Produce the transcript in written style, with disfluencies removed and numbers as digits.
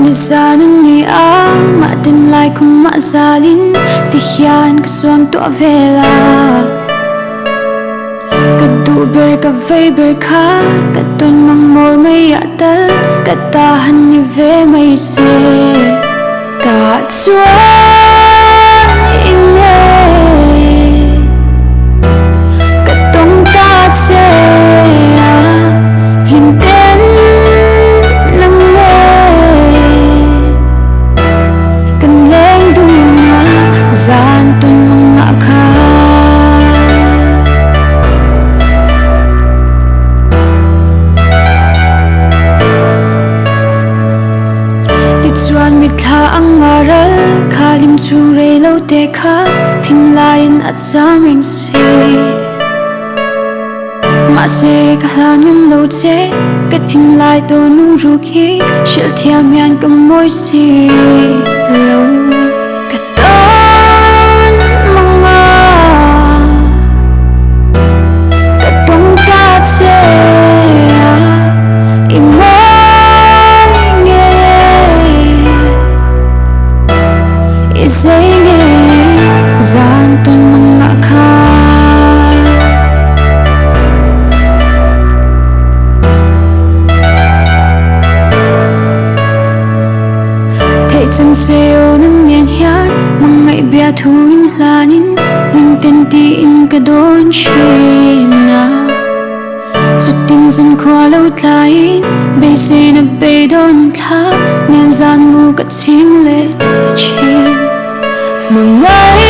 ni zanan ni a ma tin lai kum ma zalin ti hian ka suang to vela ka du ber ka vei ber kha ka ton mang mol mai atal ka ta han ni ve mai se ka chuan in ne ka tong ta che hin ten nam ne kan leng du na zan ton mang kha chuan mi thla angaral khalim chung rei lo te kha thin lain at sam ring si ma se ka hlan ngam lo che ka thin lai do nu ru khi shil thiam yan ka moi si lo ka ton manga ka tong ta che Singing zan ton mga kha thấy chẳng seo nang nian hian mang ngai bia thu in hlanin ling ten ti in ka don china chút tin dân khoa lâu tlain bay se na bay don thla nian zan mu ka chin le chin Mga